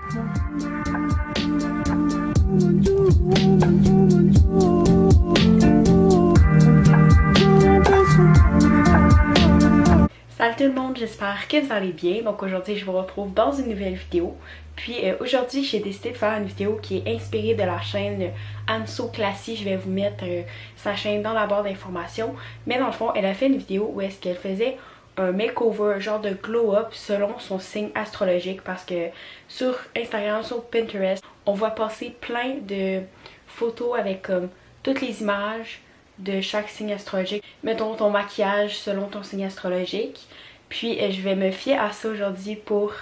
Salut tout le monde, j'espère que vous allez bien. Donc aujourd'hui je vous retrouve dans une nouvelle vidéo. Puis aujourd'hui j'ai décidé de faire une vidéo qui est inspirée de la chaîne Anso Classy. Je vais vous mettre sa chaîne dans la barre d'informations. Mais dans le fond elle a fait une vidéo où est-ce qu'elle faisait un makeover, genre de glow-up selon son signe astrologique. Parce que sur Instagram, sur Pinterest, on voit passer plein de photos avec comme toutes les images de chaque signe astrologique. Mettons ton maquillage selon ton signe astrologique. Puis je vais me fier à ça aujourd'hui pour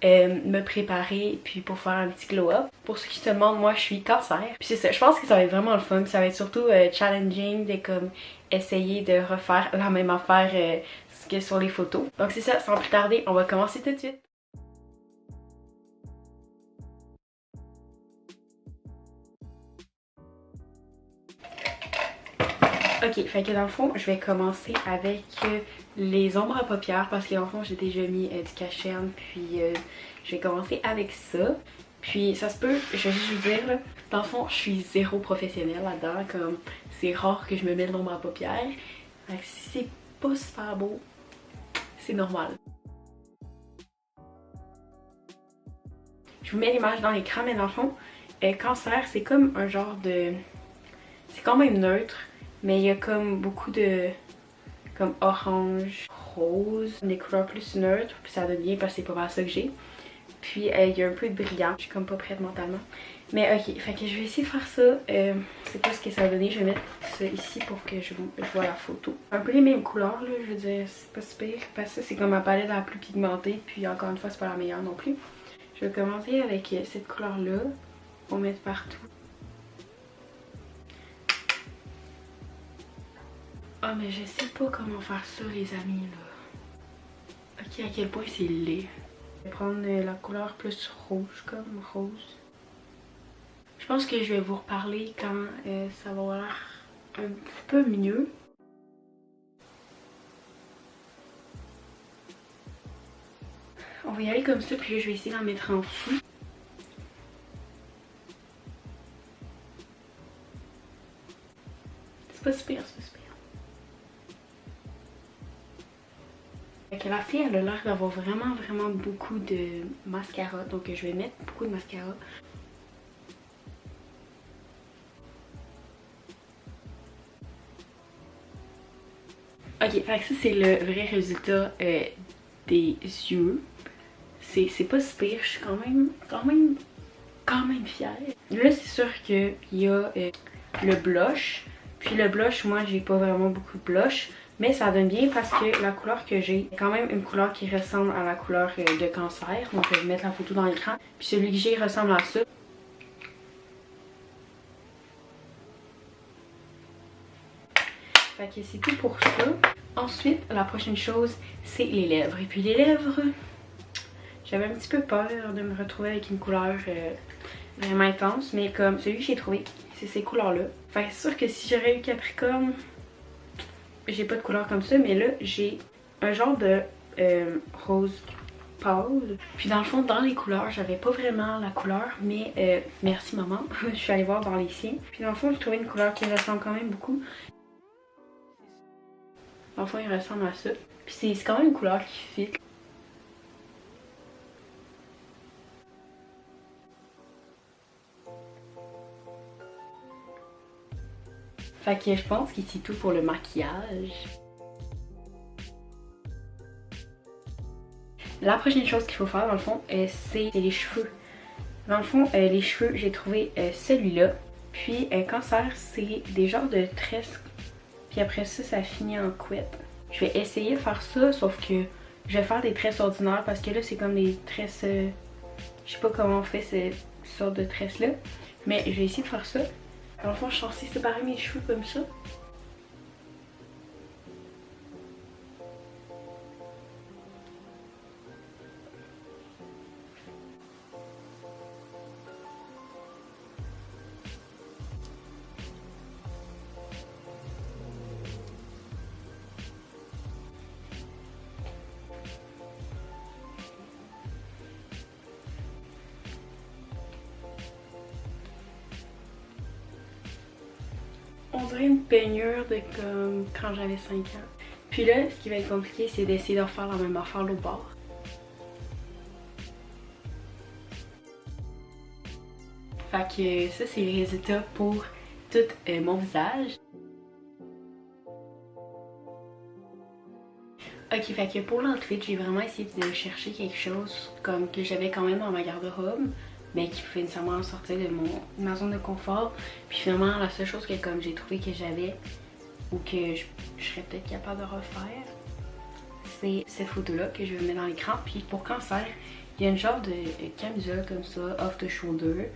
me préparer puis pour faire un petit glow up. Pour ceux qui se demandent, moi je suis cancer. Puis c'est ça, je pense que ça va être vraiment le fun. Ça va être surtout challenging de comme essayer de refaire la même affaire que sur les photos. Donc c'est ça, sans plus tarder, on va commencer tout de suite. Ok, fait que dans le fond, je vais commencer avec les ombres à paupières parce que dans le fond, j'ai déjà mis du cachet, puis je vais commencer avec ça. Puis ça se peut, je vais juste vous dire, là, dans le fond, je suis zéro professionnelle là-dedans, comme c'est rare que je me mette l'ombre à paupières. Fait que si c'est pas super beau, c'est normal. Je vous mets l'image dans l'écran, mais dans le fond, cancer, c'est comme un genre de... C'est quand même neutre. Mais il y a comme beaucoup de comme orange, rose, des couleurs plus neutres, puis ça donne bien parce que c'est pas mal ça que j'ai. Puis il y a un peu de brillant, je suis comme pas prête mentalement. Mais ok, fait que je vais essayer de faire ça. C'est pas ce que ça va donner, je vais mettre ça ici pour que je vois la photo. Un peu les mêmes couleurs là, je veux dire, c'est pas si pire parce que c'est comme ma palette la plus pigmentée, puis encore une fois c'est pas la meilleure non plus. Je vais commencer avec cette couleur là, on met partout. Ah mais je sais pas comment faire ça les amis là. Ok, à quel point c'est laid. Je vais prendre la couleur plus rouge comme rose. Je pense que je vais vous reparler quand ça va avoir un peu mieux. On va y aller comme ça puis là je vais essayer d'en mettre en dessous. C'est pas super, c'est pas super. Fait que la fille elle a l'air d'avoir vraiment beaucoup de mascara, donc je vais mettre beaucoup de mascara. Ok, fait que ça c'est le vrai résultat des yeux. C'est pas si pire, je suis quand même fière. Là c'est sûr qu'il y a le blush. Puis le blush, moi j'ai pas vraiment beaucoup de blush. Mais ça donne bien parce que la couleur que j'ai, quand même une couleur qui ressemble à la couleur de cancer. Donc je vais mettre la photo dans l'écran. Puis celui que j'ai ressemble à ça. Fait que c'est tout pour ça. Ensuite, la prochaine chose, c'est les lèvres. Et puis les lèvres, j'avais un petit peu peur de me retrouver avec une couleur vraiment intense. Mais comme celui que j'ai trouvé, c'est ces couleurs-là. Fait que c'est sûr que si j'aurais eu Capricorne, j'ai pas de couleur comme ça, mais là j'ai un genre de rose pâle. Puis dans le fond, dans les couleurs, j'avais pas vraiment la couleur, mais merci maman, je suis allée voir dans les siens. Puis dans le fond, j'ai trouvé une couleur qui ressemble quand même beaucoup. Dans le fond, il ressemble à ça. Puis c'est quand même une couleur qui fit. Fait que je pense que c'est tout pour le maquillage. La prochaine chose qu'il faut faire dans le fond, c'est les cheveux. Dans le fond, les cheveux, j'ai trouvé celui-là. Puis cancer, c'est des genres de tresses. Puis après ça, ça finit en couette. Je vais essayer de faire ça, sauf que je vais faire des tresses ordinaires parce que là, c'est comme des tresses... je sais pas comment on fait cette sorte de tresses-là. Mais je vais essayer de faire ça. Dans le fond, je suis censée séparer mes cheveux comme ça. on dirait une peignure de comme quand j'avais 5 ans. Puis là, ce qui va être compliqué, c'est d'essayer de refaire la même affaire l'autre bord. Fait que ça, c'est le résultat pour tout mon visage. Ok, fait que pour l'outfit, j'ai vraiment essayé de chercher quelque chose comme que j'avais quand même dans ma garde-robe, mais qui pouvait nécessairement sortir de ma zone de confort. Puis finalement, la seule chose que comme j'ai trouvé que j'avais ou que je serais peut-être capable de refaire, c'est cette photo-là que je vais mettre dans l'écran. Puis pour cancer, il y a une genre de camisole comme ça, off the shoulder,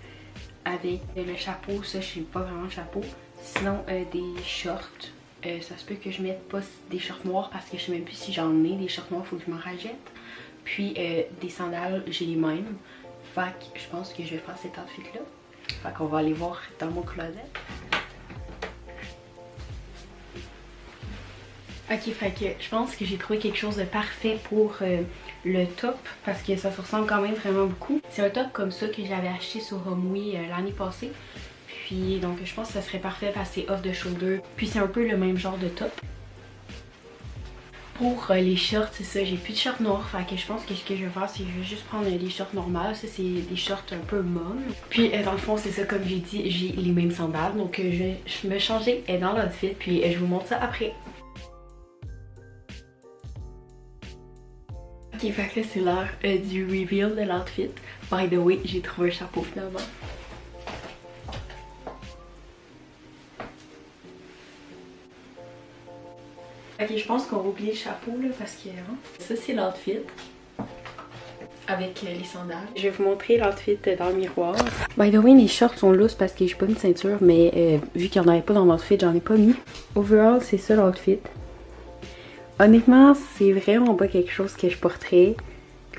avec le chapeau, ça je sais pas vraiment le chapeau, sinon des shorts. Ça se peut que je mette pas des shorts noirs parce que je sais même plus si j'en ai des shorts noirs, faut que je m'en rachète. Puis des sandales, j'ai les mêmes. Fait que je pense que je vais faire cet outfit là. Fait qu'on va aller voir dans mon closet. Ok, fait que je pense que j'ai trouvé quelque chose de parfait pour le top parce que ça se ressemble quand même vraiment beaucoup. C'est un top comme ça que j'avais acheté sur Homeway l'année passée. Puis donc je pense que ça serait parfait parce que c'est off the shoulder. Puis c'est un peu le même genre de top. Pour les shorts, c'est ça, j'ai plus de shorts noirs. Fait que je pense que ce que je vais faire, c'est que je vais juste prendre des shorts normales. Ça, c'est des shorts un peu mom. Puis dans le fond, c'est ça, comme j'ai dit, j'ai les mêmes sandales. Donc je vais me changer dans l'outfit. Puis je vous montre ça après. Ok, fait que là, c'est l'heure du reveal de l'outfit. By the way, j'ai trouvé un chapeau finalement. Ok, je pense qu'on va oublier le chapeau là parce que ça c'est l'outfit avec les sandales. Je vais vous montrer l'outfit dans le miroir. By the way, mes shorts sont lousses parce que j'ai pas mis de ceinture, mais vu qu'il n'y en avait pas dans l'outfit, j'en ai pas mis. Overall, c'est ça l'outfit. Honnêtement, c'est vraiment pas quelque chose que je porterais.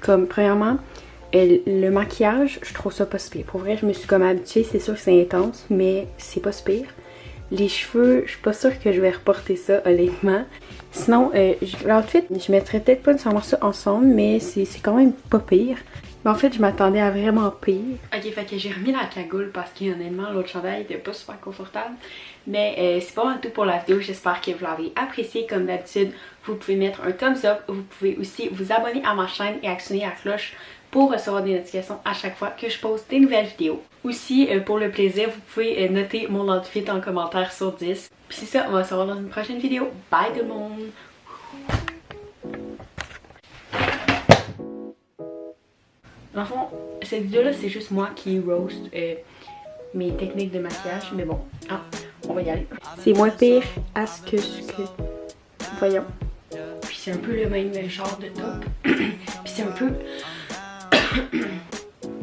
Comme, premièrement, le maquillage, je trouve ça pas si pire. Pour vrai, je me suis comme habituée, c'est sûr que c'est intense, mais c'est pas si pire. Les cheveux, je suis pas sûre que je vais reporter ça, honnêtement. Sinon, l'outfit, je mettrais peut-être pas nécessairement ça ensemble, mais c'est quand même pas pire. Mais en fait, je m'attendais à vraiment pire. Ok, fait que j'ai remis la cagoule parce que honnêtement, l'autre chandail était pas super confortable. Mais c'est pas mal tout pour la vidéo. J'espère que vous l'avez apprécié. Comme d'habitude, vous pouvez mettre un thumbs up. Vous pouvez aussi vous abonner à ma chaîne et actionner la cloche pour recevoir des notifications à chaque fois que je poste des nouvelles vidéos. Aussi, pour le plaisir, vous pouvez noter mon outfit en commentaire sur 10. Puis c'est ça, on va se revoir dans une prochaine vidéo. Bye tout le monde! Dans le fond, cette vidéo-là, c'est juste moi qui roast mes techniques de maquillage. Mais bon, on va y aller. C'est moins pire à ce que... Voyons. Puis c'est un peu le même genre de top. Puis c'est un peu...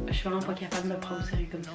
Je suis vraiment pas capable de me prendre au sérieux comme ça.